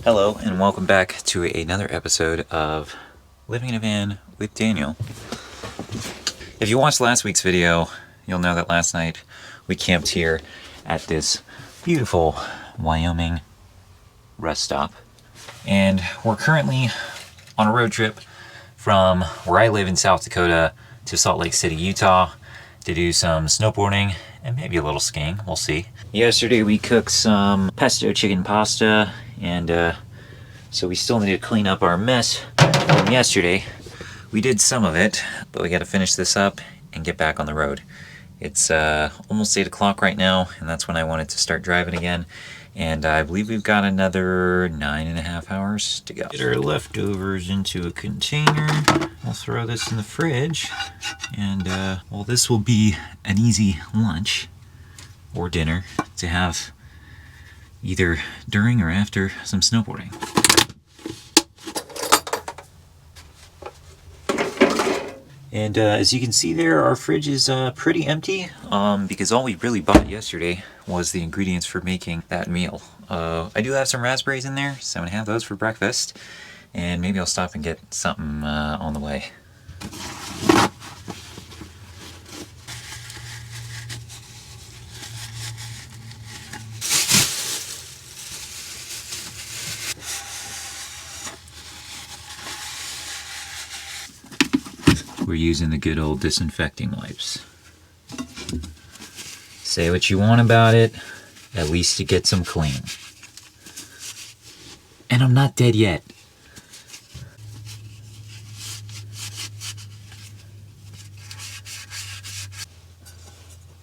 Hello and welcome back to another episode of Living in a Van with Daniel. If you watched last week's video, you'll know that last night we camped here at this beautiful Wyoming rest stop. And we're currently on a road trip from where I live in South Dakota to Salt Lake City, Utah to do some snowboarding and maybe a little skiing, we'll see. Yesterday we cooked some pesto chicken pasta and so we still need to clean up our mess from yesterday. We did some of it, but we got to finish this up and get back on the road. It's almost 8 o'clock right now, and that's when I wanted to start driving again. And I believe we've got another 9.5 hours to go. Get our leftovers into a container. We'll throw this in the fridge. And, well, this will be an easy lunch or dinner to have either during or after some snowboarding. And as you can see there, our fridge is pretty empty because all we really bought yesterday was the ingredients for making that meal. I do have some raspberries in there, so I'm gonna have those for breakfast, and maybe I'll stop and get something on the way. We're using the good old disinfecting wipes. Say what you want about it, at least it gets them clean. And I'm not dead yet.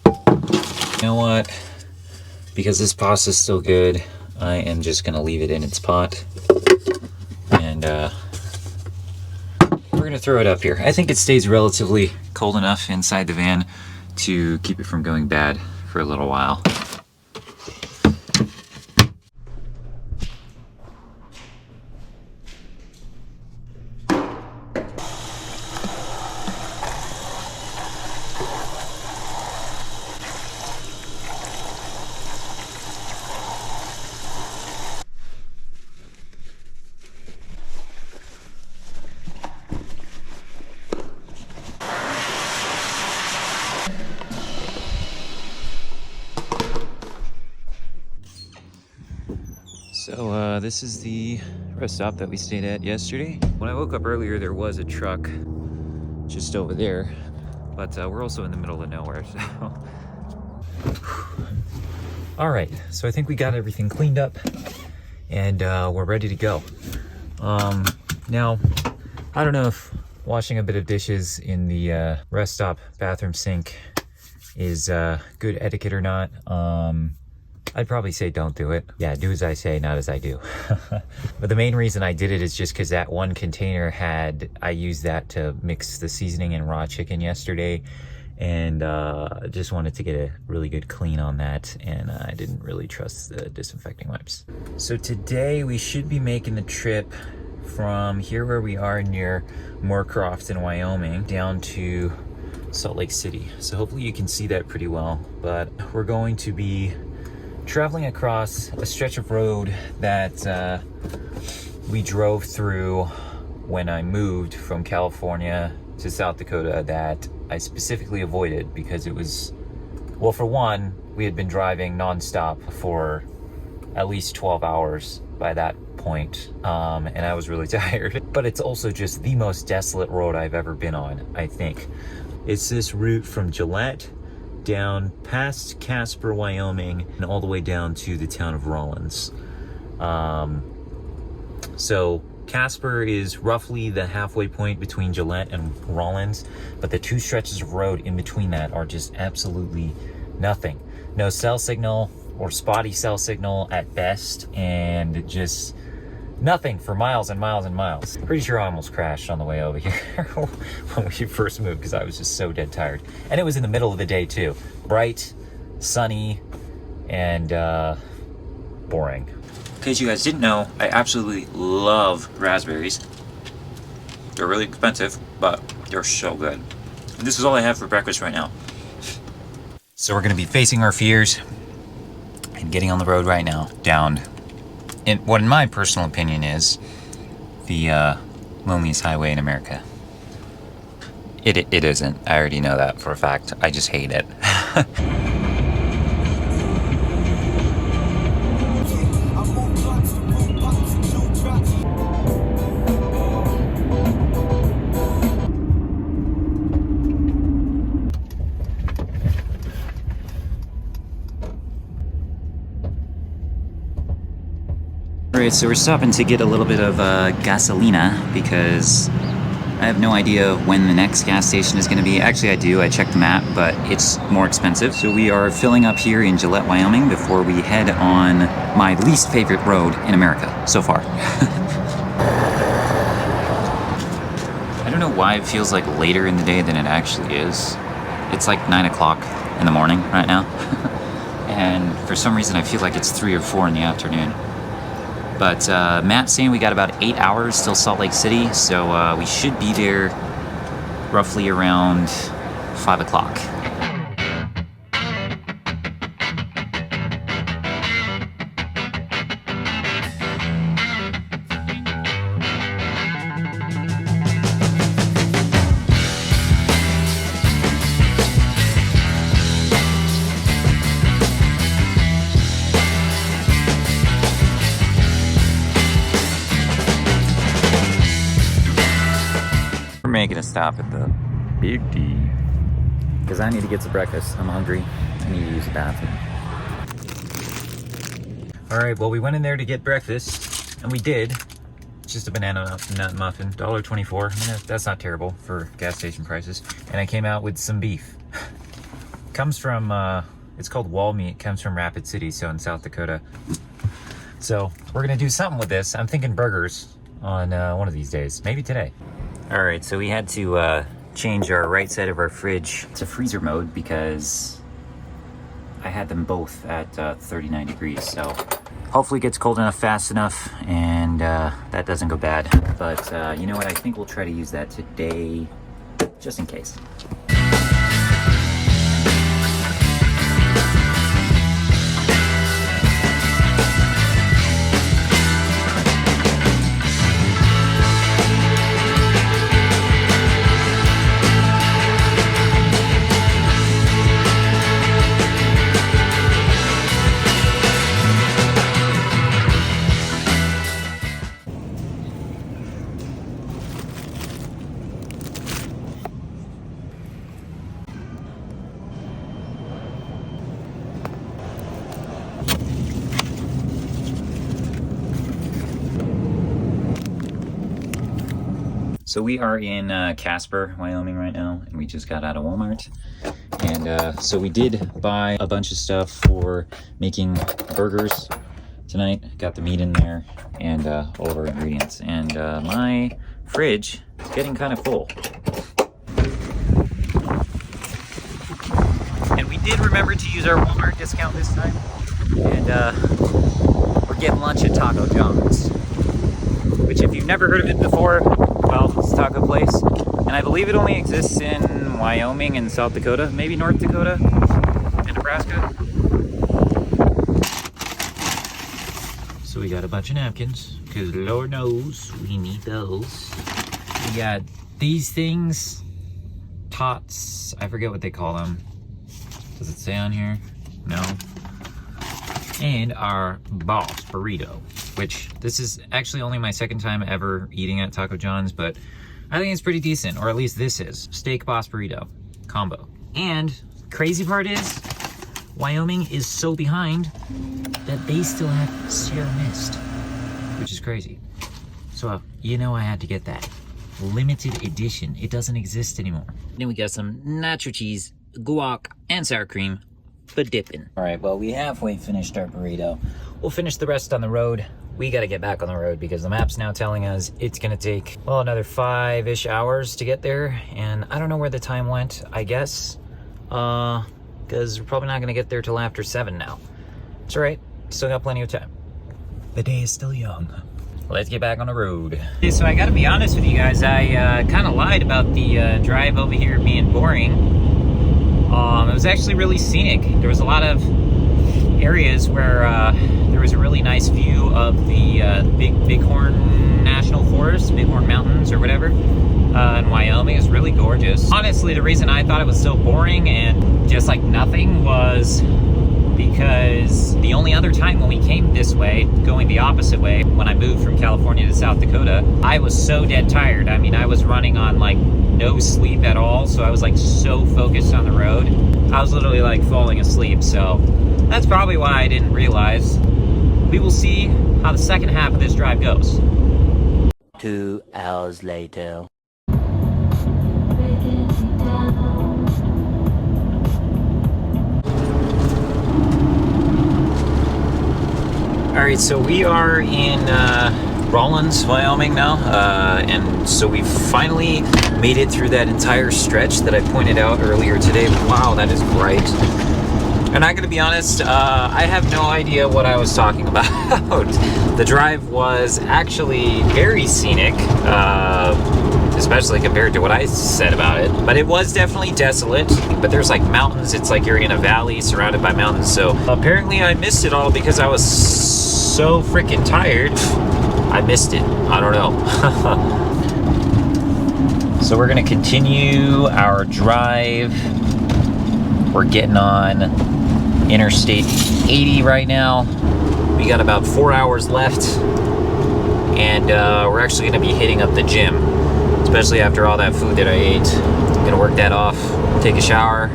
You know what? Because this pasta's still good, I am just gonna leave it in its pot. And we're gonna throw it up here. I think it stays relatively cold enough inside the van to keep it from going bad for a little while. So this is the rest stop that we stayed at yesterday. When I woke up earlier, there was a truck just over there, but we're also in the middle of nowhere, so. All right, so I think we got everything cleaned up and we're ready to go. Now, I don't know if washing a bit of dishes in the rest stop bathroom sink is good etiquette or not. I'd probably say don't do it. Yeah, do as I say, not as I do. But the main reason I did it is just because that one container I used that to mix the seasoning and raw chicken yesterday, and just wanted to get a really good clean on that, and I didn't really trust the disinfecting wipes. So today we should be making the trip from here where we are near Moorcroft in Wyoming down to Salt Lake City. So hopefully you can see that pretty well, but we're going to be traveling across a stretch of road that we drove through when I moved from California to South Dakota that I specifically avoided because it was, well, for one, we had been driving nonstop for at least 12 hours by that point, and I was really tired. But it's also just the most desolate road I've ever been on, I think. It's this route from Gillette down past Casper, Wyoming, and all the way down to the town of Rawlins. So Casper is roughly the halfway point between Gillette and Rawlins, but the two stretches of road in between that are just absolutely nothing. No cell signal or spotty cell signal at best, and just nothing for miles and miles and miles. Pretty sure I almost crashed on the way over here when we first moved because I was just so dead tired. And it was in the middle of the day too. Bright, sunny, and boring. In case you guys didn't know, I absolutely love raspberries. They're really expensive, but they're so good. And this is all I have for breakfast right now. So we're gonna be facing our fears and getting on the road right now, down what in my personal opinion is the loneliest highway in America. It isn't. I already know that for a fact. I just hate it. Alright, so we're stopping to get a little bit of gasolina because I have no idea when the next gas station is going to be. Actually, I do. I checked the map, but it's more expensive. So we are filling up here in Gillette, Wyoming before we head on my least favorite road in America so far. I don't know why it feels like later in the day than it actually is. It's like 9 o'clock in the morning right now. And for some reason, I feel like it's 3 or 4 in the afternoon. But Matt's saying we got about 8 hours till Salt Lake City, so we should be there roughly around 5 o'clock. Making a stop at the Big D because I need to get some breakfast. I'm hungry. I need to use the bathroom. Alright, well, we went in there to get breakfast, and we did. It's just a banana nut muffin, $1.24. I mean, that's not terrible for gas station prices. And I came out with some beef. Comes from, it's called wall meat. Comes from Rapid City, so in South Dakota. So we're gonna do something with this. I'm thinking burgers on one of these days, maybe today. All right, so we had to change our right side of our fridge to freezer mode because I had them both at 39 degrees. So hopefully it gets cold enough fast enough and that doesn't go bad. But you know what? I think we'll try to use that today just in case. So we are in Casper, Wyoming right now, and we just got out of Walmart. And so we did buy a bunch of stuff for making burgers tonight. Got the meat in there and all of our ingredients. And my fridge is getting kind of full. And we did remember to use our Walmart discount this time. And we're getting lunch at Taco John's, which if you've never heard of it before, well, it's a taco place, and I believe it only exists in Wyoming and South Dakota, maybe North Dakota and Nebraska. So we got a bunch of napkins, because Lord knows we need those. We got these things, tots, I forget what they call them. Does it say on here? No. And our boss burrito, which this is actually only my second time ever eating at Taco John's, but I think it's pretty decent, or at least this is. Steak boss burrito combo. And crazy part is, Wyoming is so behind that they still have Sierra Mist, which is crazy. So, you know I had to get that. Limited edition. It doesn't exist anymore. Then we got some nacho cheese, guac, and sour cream for dipping. All right, well, we halfway finished our burrito. We'll finish the rest on the road. We got to get back on the road because the map's now telling us it's going to take, well, another 5-ish hours to get there. And I don't know where the time went, I guess, because we're probably not going to get there till after 7 now. It's all right. Still got plenty of time. The day is still young. Let's get back on the road. Okay, so I got to be honest with you guys. I kind of lied about the drive over here being boring. It was actually really scenic. There was a lot of areas where there there was a really nice view of the Bighorn National Forest, Bighorn Mountains or whatever, in Wyoming. It's really gorgeous. Honestly, the reason I thought it was so boring and just like nothing was because the only other time when we came this way, going the opposite way, when I moved from California to South Dakota, I was so dead tired. I mean, I was running on like no sleep at all, so I was like so focused on the road. I was literally like falling asleep, so that's probably why I didn't realize. We will see how the second half of this drive goes. 2 hours later. All right, so we are in Rawlins, Wyoming now, and so we finally made it through that entire stretch that I pointed out earlier today. Wow, that is bright. And I'm gonna be honest, I have no idea what I was talking about. The drive was actually very scenic, especially compared to what I said about it. But it was definitely desolate, but there's like mountains. It's like you're in a valley surrounded by mountains. So apparently I missed it all because I was so freaking tired. I missed it. I don't know. So we're gonna continue our drive. We're getting on Interstate 80 right now. We got about 4 hours left, and we're actually gonna be hitting up the gym, especially after all that food that I ate. I'm gonna work that off, take a shower,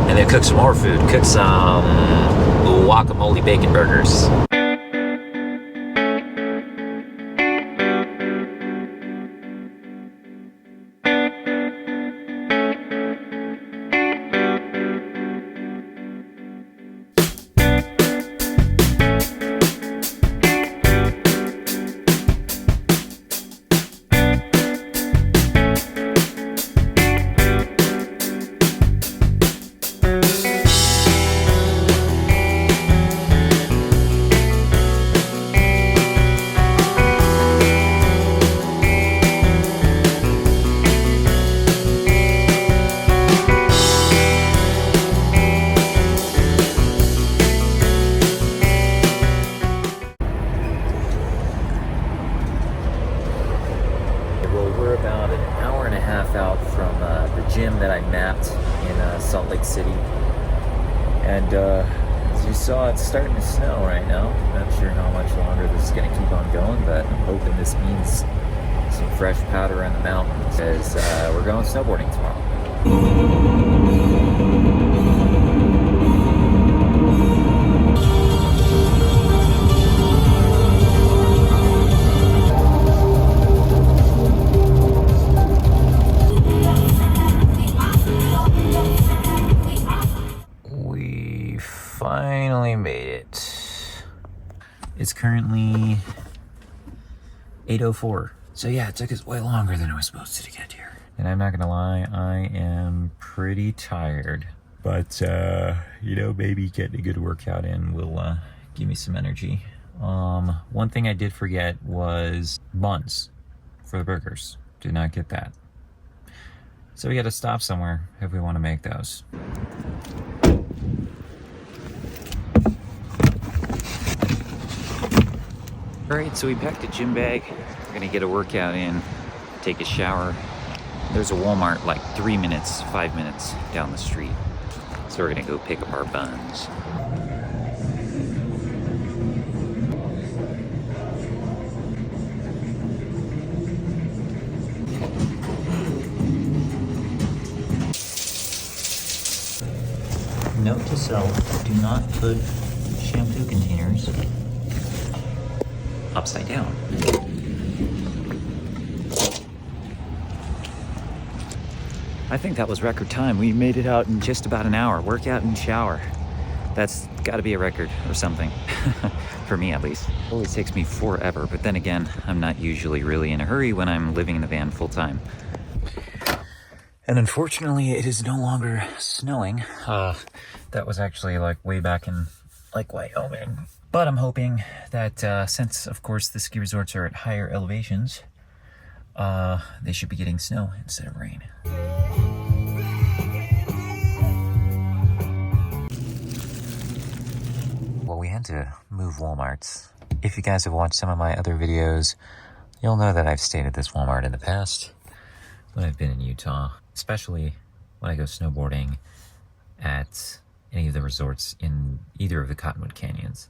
and then cook some more food. Cook some guacamole bacon burgers. Out from the gym that I mapped in Salt Lake City, and as you saw, it's starting to snow right now. Not sure how much longer this is going to keep on going, but I'm hoping this means some fresh powder on the mountains as we're going snowboarding tomorrow. Finally made it. It's currently 8:04. So yeah, it took us way longer than it was supposed to get here. And I'm not gonna lie, I am pretty tired. But you know, maybe getting a good workout in will give me some energy. One thing I did forget was buns for the burgers. Did not get that. So we gotta stop somewhere if we wanna make those. All right, so we packed a gym bag. We're gonna get a workout in, take a shower. There's a Walmart like 5 minutes down the street. So we're gonna go pick up our buns. Note to self, do not put shampoo containers upside down. I think that was record time. We made it out in just about an hour. Workout and shower. That's got to be a record or something. For me, at least. It always takes me forever, but then again, I'm not usually really in a hurry when I'm living in a van full time. And unfortunately, it is no longer snowing. That was actually like way back in like Wyoming. But I'm hoping that since, of course, the ski resorts are at higher elevations, they should be getting snow instead of rain. Well, we had had to move Walmarts. If you guys have watched some of my other videos, you'll know that I've stayed at this Walmart in the past when I've been in Utah, especially when I go snowboarding at any of the resorts in either of the Cottonwood Canyons,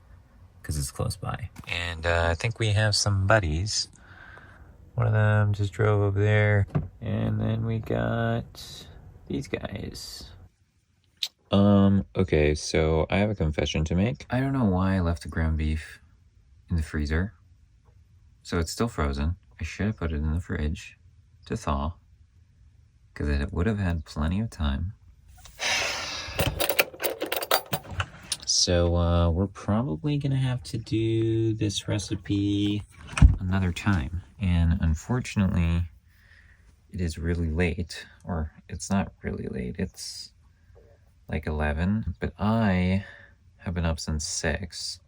because it's close by. And I think we have some buddies. One of them just drove over there, and then we got these guys. Okay, so I have a confession to make. I don't know why I left the ground beef in the freezer. So it's still frozen. I should have put it in the fridge to thaw, because it would have had plenty of time. So we're probably gonna have to do this recipe another time. And unfortunately, it is really late, or it's not really late, it's like 11, but I have been up since 6.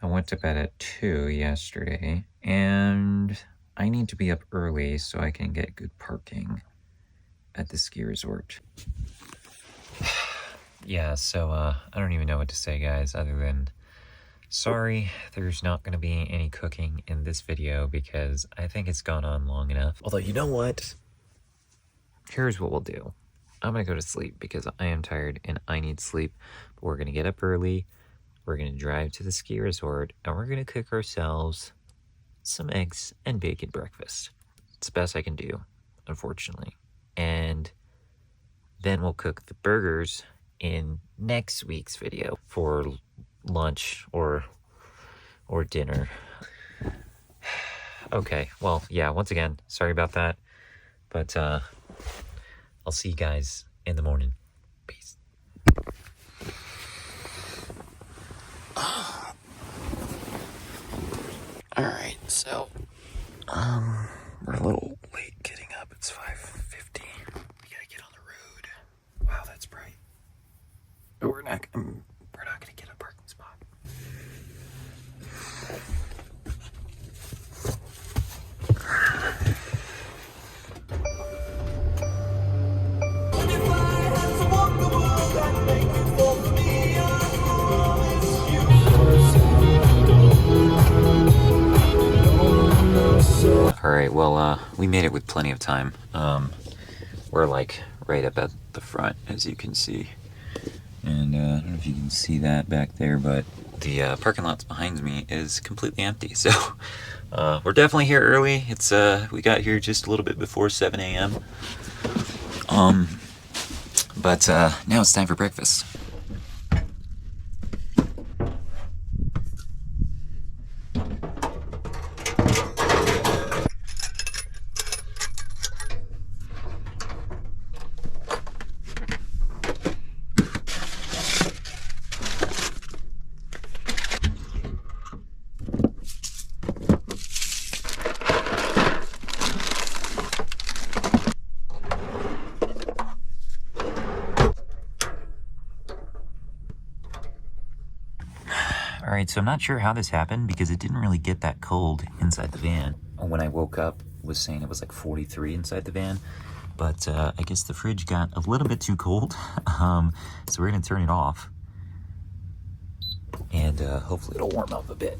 I went to bed at 2 yesterday, and I need to be up early so I can get good parking at the ski resort. Yeah, so I don't even know what to say, guys, other than sorry, there's not going to be any cooking in this video because I think it's gone on long enough. Although, you know what? Here's what we'll do. I'm going to go to sleep because I am tired and I need sleep. But we're going to get up early. We're going to drive to the ski resort and we're going to cook ourselves some eggs and bacon breakfast. It's the best I can do, unfortunately. And then we'll cook the burgers in next week's video for lunch or dinner. Okay, well, yeah, once again, sorry about that. But I'll see you guys in the morning. Peace. Alright, so we're a little late getting up. It's 5:50. We gotta get on the road. Wow, that's bright. But we're not gonna get a parking spot. Alright, well, we made it with plenty of time. We're like right up at the front, as you can see. And I don't know if you can see that back there, but the parking lot behind me is completely empty. So we're definitely here early. It's we got here just a little bit before 7 a.m. But now it's time for breakfast. Alright, so I'm not sure how this happened because it didn't really get that cold inside the van. When I woke up, it was saying it was like 43 inside the van. But I guess the fridge got a little bit too cold. So we're going to turn it off. And hopefully it'll warm up a bit.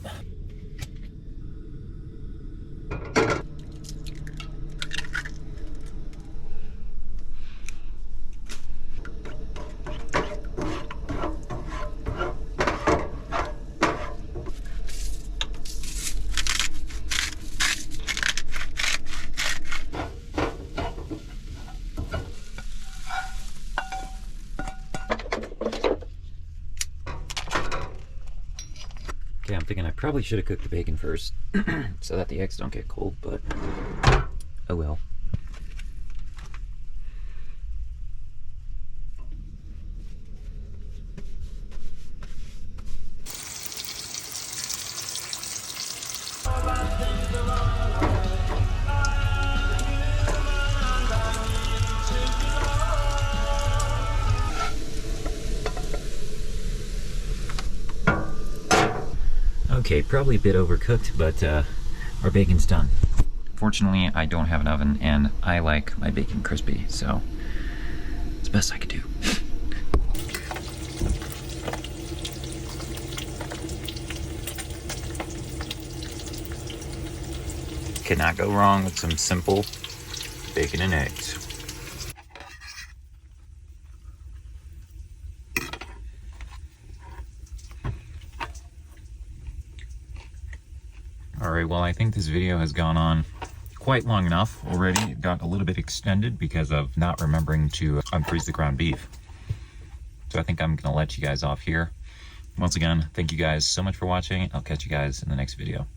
Okay, I'm thinking I probably should have cooked the bacon first so that the eggs don't get cold, but oh well. Okay, probably a bit overcooked, but our bacon's done. Fortunately, I don't have an oven, and I like my bacon crispy, so it's the best I could do. Cannot go wrong with some simple bacon and eggs. All right, well, I think this video has gone on quite long enough already. It got a little bit extended because of not remembering to unfreeze the ground beef. So I think I'm gonna let you guys off here. Once again, thank you guys so much for watching. I'll catch you guys in the next video.